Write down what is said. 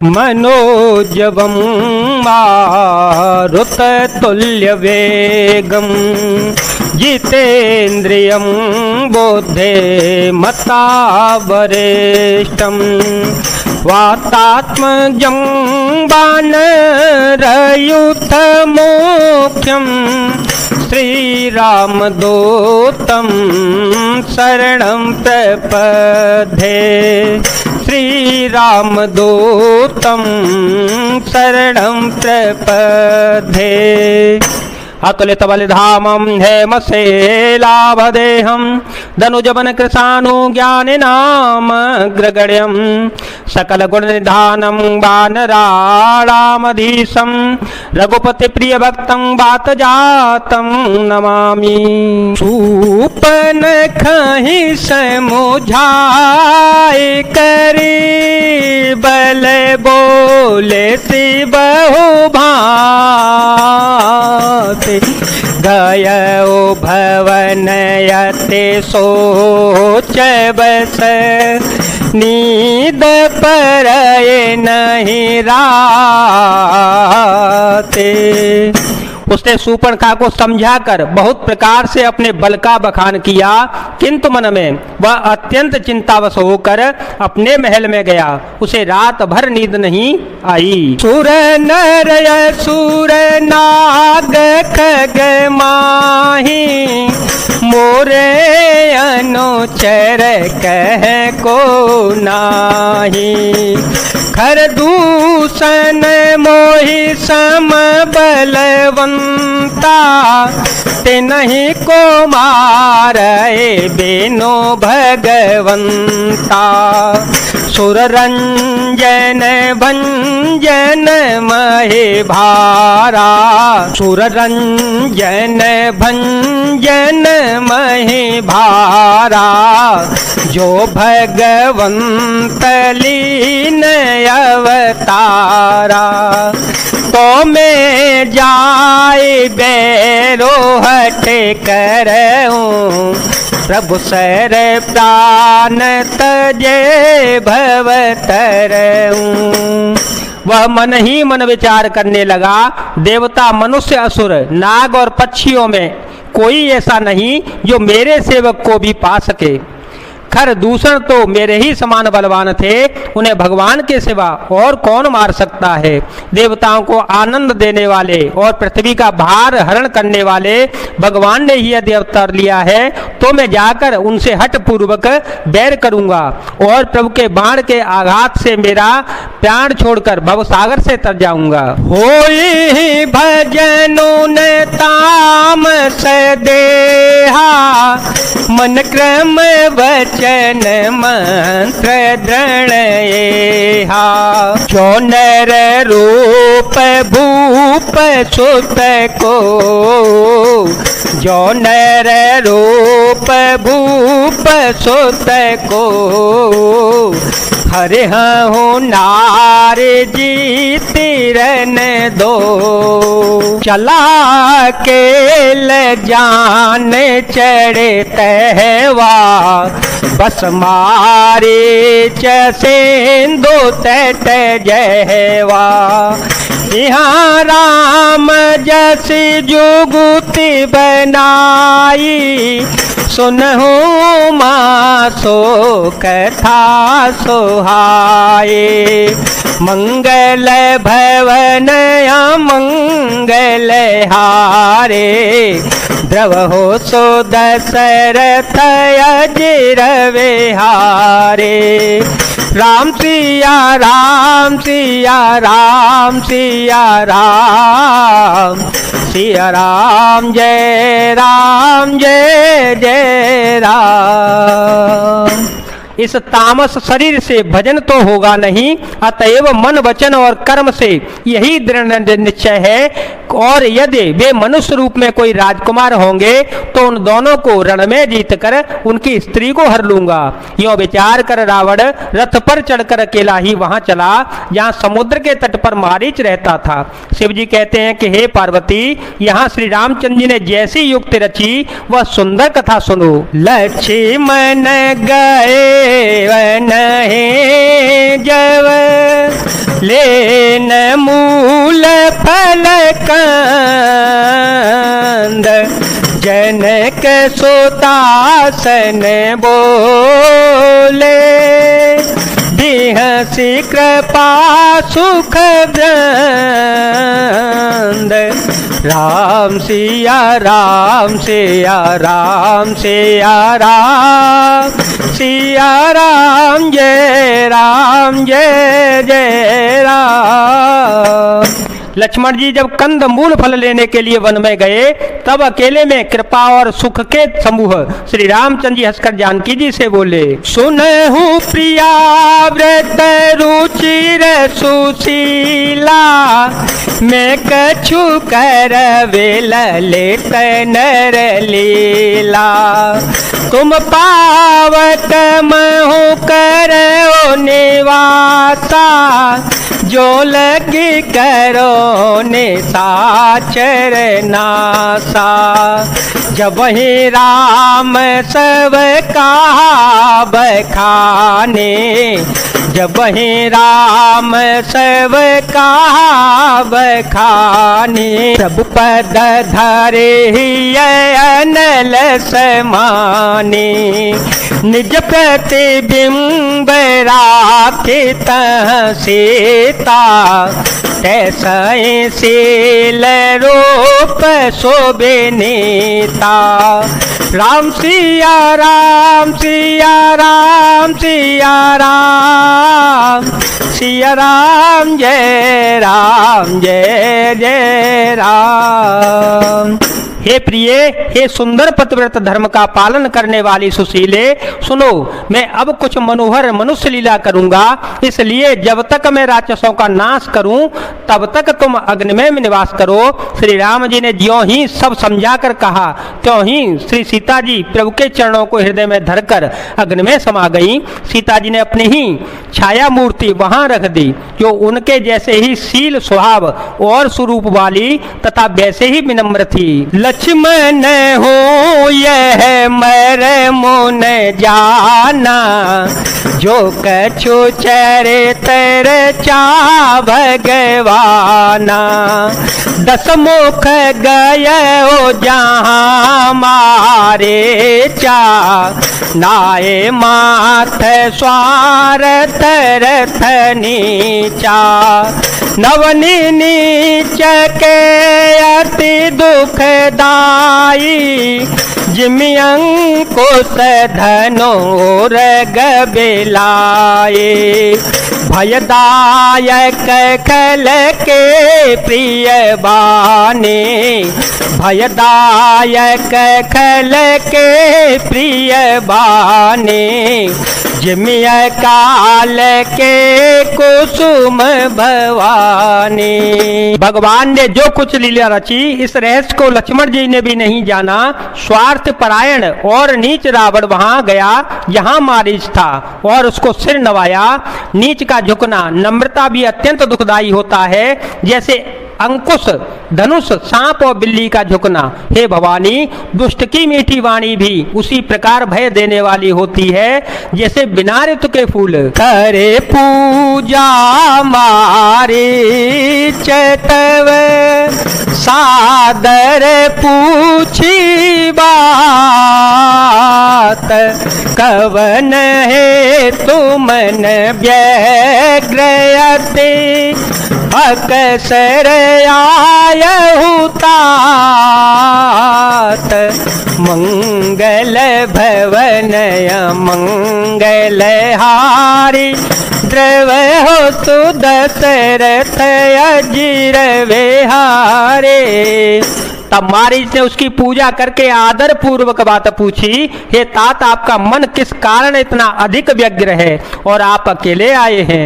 मनोजवं मारुततुल्यवेगं जितेन्द्रियं बुद्धिमतावरिष्ठं वातात्मजं वानरयूथमुख्यं श्रीरामदूतं शरणं प्रपद्ये। श्रीरामदूतं शरणं प्रपद्ये। अतुलितबलिधामं हेमशैलाभदेहं धनुजवनकृशानुज्ञानिनामग्रगण्यं सकलगुणनिधानं वानराणामधीशं रघुपतिप्रियभक्तं वातजातं नमामि। शूर्पणखहि समुझाए करी बल बोले बहु भांति गयो भवनयते सोच बस नींद परये नहीं राते। उसने शूर्पणखा को समझाकर बहुत प्रकार से अपने बल का बखान किया, किंतु मन में वह अत्यंत चिंतावश होकर अपने महल में गया। उसे रात भर नींद नहीं आई। सुर नर असुर नाग खग माही मोरे अनुचर कह को नाही। खर दूषण मोहि सम बलवंता ते नहीं को मारे बिनु भगवंता। सुर रंजन भंजन महे भारा सुर रंजन भंजन महे भारा। जो भगवंत लीन अवतारा तो में जाए बेरो हटे करऊं। प्रभु सर प्राण तजे भवतरऊं। वह मन ही मन विचार करने लगा, देवता मनुष्य असुर नाग और पक्षियों में कोई ऐसा नहीं जो मेरे सेवक को भी पा सके। खर दूषण तो मेरे ही समान बलवान थे, उन्हें भगवान के सिवा और कौन मार सकता है। देवताओं को आनंद देने वाले और पृथ्वी का भार हरण करने वाले भगवान ने ही यदि अवतार लिया है तो मैं जाकर उनसे हठ पूर्वक बैर करूंगा और प्रभु के बाण के आघात से मेरा प्राण छोड़कर भवसागर से तर जाऊंगा। होई भजनों ने तामस देहा मन क्रम वचन मंत्र दृढ़ एहा। जो नर रूप भूप सुत को जो नर रूप भूप सुत को हरे हूँ नार जी तिरन दो। चला के ल जान चढ़े तहवा बस मारे चसेंदो तट जहवा। यहाँ राम जैसी जुगुति बनाई सुनहु माँ सो कथा सोहाए। मंगल भवन मंगल हारे द्रव हो सो दशरथ अजिर विहारे। राम सिया राम सिया राम सिया राम सिया राम जय जय राम। इस तामस शरीर से भजन तो होगा नहीं, अतएव मन वचन और कर्म से यही दृढ़ निश्चय है और यदि वे मनुष्य रूप में कोई राजकुमार होंगे तो उन दोनों को रण में जीतकर उनकी स्त्री को हर लूंगा। यों विचार कर रावण रथ पर चढ़कर अकेला ही वहां चला जहां समुद्र के तट पर मारीच रहता था। शिव जी कहते हैं कि हे पार्वती, यहाँ श्री रामचंद्र जी ने जैसी युक्ति रची वह सुंदर कथा सुनो। लक्ष्मण गए वन जब लेन मूल फल कंद, जनक सुतासन बोले, बिहसी कृपा सुख वृंद। राम सिया राम सिया राम सिया राम, सिया राम जय जय राम। लक्ष्मण जी जब कंद मूल फल लेने के लिए वन में गए तब अकेले में कृपा और सुख के समूह श्री रामचंद्र जी हंसकर जानकी जी से बोले, सुनहु प्रिया व्रत रुचिर सुशीला, मैं कछु कर वेल लेत नर लीला। तुम पावत महु करो निवासा, जो लगी करो निशाचर नासा। जब ही राम सब कहा बखाने, जब ही राम सब कहा बखाने, सब पद धरे ही अनल समाने। निज प्रतिबिंब राखित सीता, तैसै शील रूप शोभिनीता। राम सिया राम सिया राम सिया राम, सिया राम जय जय राम। हे प्रिय, हे सुंदर पतिव्रत धर्म का पालन करने वाली सुशीले, सुनो, मैं अब कुछ मनोहर मनुष्य लीला करूंगा, इसलिए जब तक मैं राक्षसों का नाश करूं तब तक तुम अग्नि में निवास करो। श्री राम जी ने ज्यों ही सब समझा कर कहा त्यों ही श्री सीता जी प्रभु के चरणों को हृदय में धरकर अग्नि में समा गई। सीता जी ने अपनी ही छाया मूर्ति वहां रख दी जो उनके जैसे ही शील स्वभाव और स्वरूप वाली तथा वैसे ही विनम्र थी। लक्ष्मण हो यह मर मुन जाना, जो कछु चरित्र चा भगवाना। दस मुख गय ओ जहाँ मारे चा, नाये माथ स्वारथ रथ नीचा। नवनी नीच के अति दुखदाई, जिमि अंकुश धनो रग बेलाए। भयदायक खल के प्रिय बाने, भयदायक खल के प्रिय बाने। जिमि काल के कुसुम भवानी। भगवान ने जो कुछ लीला रची इस रहस्य को लक्ष्मण जी ने भी नहीं जाना। स्वार्थ परायण और नीच रावण वहां गया जहां मारीच था और उसको सिर नवाया। नीच का झुकना नम्रता भी अत्यंत दुखदायी होता है, जैसे अंकुश धनुष सांप और बिल्ली का झुकना। हे भवानी, दुष्ट की मीठी वाणी भी उसी प्रकार भय देने वाली होती है जैसे बिना ऋतु के फूल। करे पूजा मारी चतव, सादर पूछी बात। कवन है तुमन व्यग्रयते, अकसर आयहु तात। मंगल भवन मंगल हारी, द्रव हो सुदशरथ अजिर विहारे। तब मारीच ने उसकी पूजा करके आदर पूर्वक बात पूछी, हे तात, आपका मन किस कारण इतना अधिक व्यग्र है और आप अकेले आए हैं?